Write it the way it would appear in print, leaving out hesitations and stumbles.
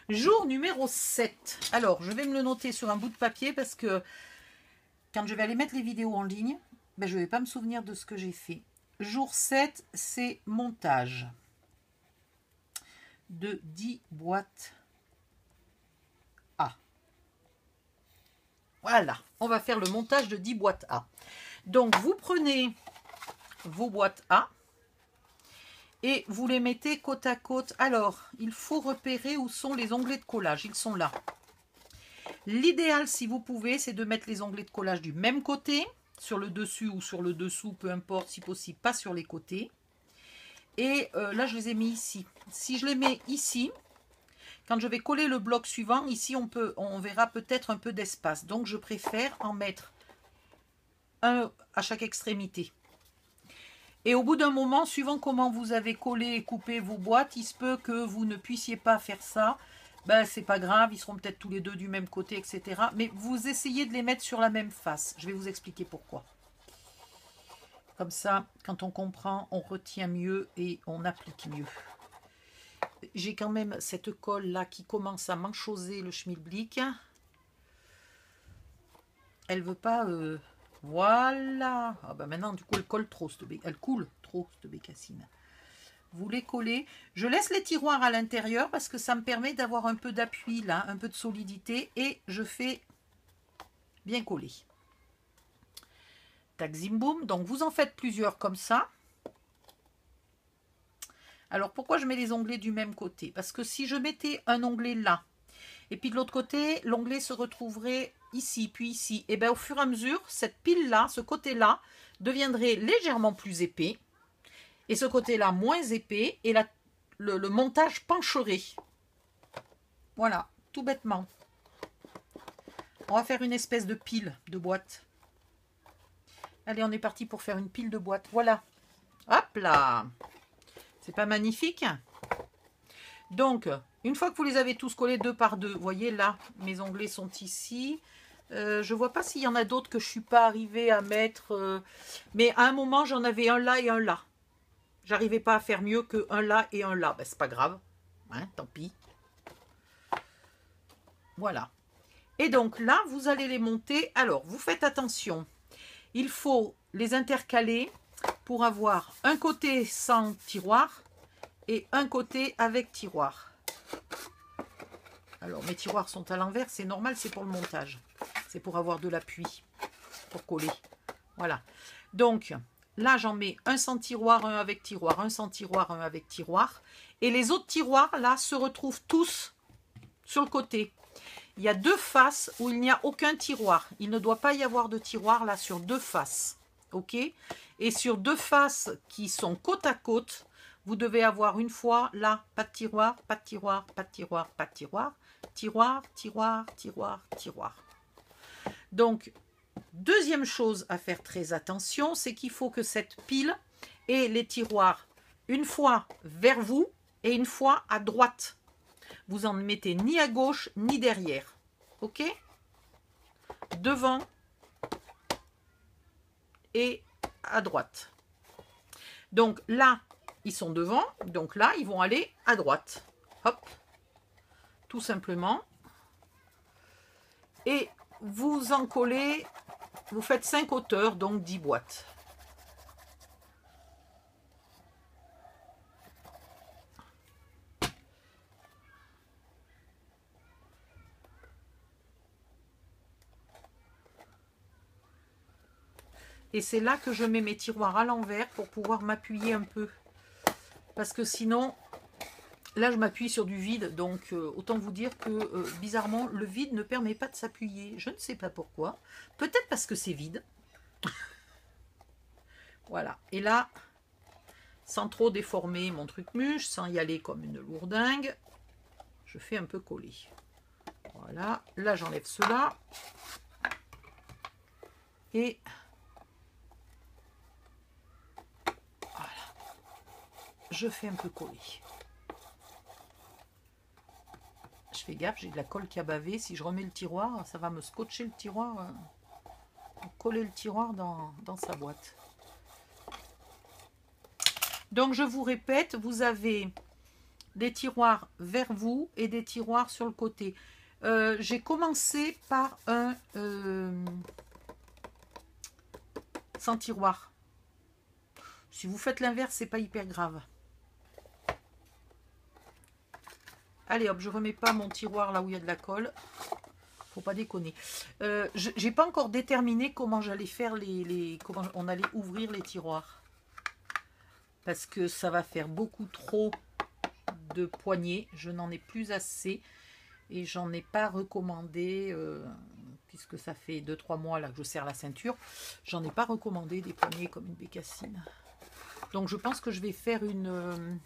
Jour numéro 7. Alors, je vais me le noter sur un bout de papier parce que quand je vais aller mettre les vidéos en ligne, ben, je ne vais pas me souvenir de ce que j'ai fait. Jour 7, c'est montage de 10 boîtes A. Voilà, on va faire le montage de 10 boîtes A. Donc, vous prenez vos boîtes A et vous les mettez côte à côte. Alors, il faut repérer où sont les onglets de collage. Ils sont là. L'idéal, si vous pouvez, c'est de mettre les onglets de collage du même côté, sur le dessus ou sur le dessous, peu importe, si possible, pas sur les côtés. Et là, je les ai mis ici. Si je les mets ici, quand je vais coller le bloc suivant, ici, on verra peut-être un peu d'espace. Donc, je préfère en mettre un à chaque extrémité. Et au bout d'un moment, suivant comment vous avez collé et coupé vos boîtes, il se peut que vous ne puissiez pas faire ça. Ben, c'est pas grave, ils seront peut-être tous les deux du même côté, etc. Mais vous essayez de les mettre sur la même face. Je vais vous expliquer pourquoi. Comme ça, quand on comprend, on retient mieux et on applique mieux. J'ai quand même cette colle-là qui commence à manchoser le schmilblick. Elle veut pas... Voilà. Ah ben maintenant, du coup, elle coule trop, cette bécassine. Vous les collez. Je laisse les tiroirs à l'intérieur parce que ça me permet d'avoir un peu d'appui là, un peu de solidité. Et je fais bien coller. Tac, zim, boum. Donc, vous en faites plusieurs comme ça. Alors, pourquoi je mets les onglets du même côté? Parce que si je mettais un onglet là, et puis de l'autre côté, l'onglet se retrouverait ici, puis ici. Et bien, au fur et à mesure, cette pile-là, ce côté-là, deviendrait légèrement plus épais. Et ce côté-là, moins épais. Et le montage pencherait. Voilà, tout bêtement. On va faire une espèce de pile de boîte. Allez, on est parti pour faire une pile de boîte. Voilà. Hop là. C'est pas magnifique? Donc, une fois que vous les avez tous collés deux par deux, vous voyez là, mes onglets sont ici. Je vois pas s'il y en a d'autres que je suis pas arrivée à mettre. Mais à un moment, j'en avais un là et un là. J'arrivais pas à faire mieux que un là et un là. Ben, c'est pas grave. Hein, tant pis. Voilà. Et donc là, vous allez les monter. Alors, vous faites attention. Il faut les intercaler pour avoir un côté sans tiroir et un côté avec tiroir. Alors, mes tiroirs sont à l'envers. C'est normal, c'est pour le montage. C'est pour avoir de l'appui, pour coller. Voilà. Donc, là, j'en mets un sans tiroir, un avec tiroir, un sans tiroir, un avec tiroir. Et les autres tiroirs, là, se retrouvent tous sur le côté. Il y a deux faces où il n'y a aucun tiroir. Il ne doit pas y avoir de tiroir, là, sur deux faces. OK? Et sur deux faces qui sont côte à côte, vous devez avoir une fois, là, pas de tiroir, pas de tiroir, pas de tiroir, pas de tiroir. Tiroir, tiroir, tiroir, tiroir. Donc, deuxième chose à faire très attention, c'est qu'il faut que cette pile ait les tiroirs une fois vers vous et une fois à droite. Vous en mettez ni à gauche ni derrière. OK? Devant et à droite. Donc là, ils sont devant. Donc là, ils vont aller à droite. Hop. Tout simplement. Et vous en collez, vous faites 5 hauteurs, donc 10 boîtes. Et c'est là que je mets mes tiroirs à l'envers pour pouvoir m'appuyer un peu. Parce que sinon, là je m'appuie sur du vide. Donc autant vous dire que bizarrement, le vide ne permet pas de s'appuyer. Je ne sais pas pourquoi. Peut-être parce que c'est vide. Voilà. Et là, sans trop déformer mon truc mûche, sans y aller comme une lourdingue, je fais un peu coller. Voilà. Là, j'enlève cela. Et... je fais un peu coller. Je fais gaffe, j'ai de la colle qui a bavé. Si je remets le tiroir, ça va me scotcher le tiroir, coller le tiroir dans sa boîte. Donc je vous répète, vous avez des tiroirs vers vous et des tiroirs sur le côté. J'ai commencé par un sans tiroir. Si vous faites l'inverse, c'est pas hyper grave. Allez hop, je remets pas mon tiroir là où il y a de la colle. Faut pas déconner. J'ai pas encore déterminé comment j'allais faire comment on allait ouvrir les tiroirs. Parce que ça va faire beaucoup trop de poignées. Je n'en ai plus assez. Et j'en ai pas recommandé, puisque ça fait 2-3 mois là que je serre la ceinture. J'en ai pas recommandé des poignées comme une bécassine. Donc je pense que je vais faire une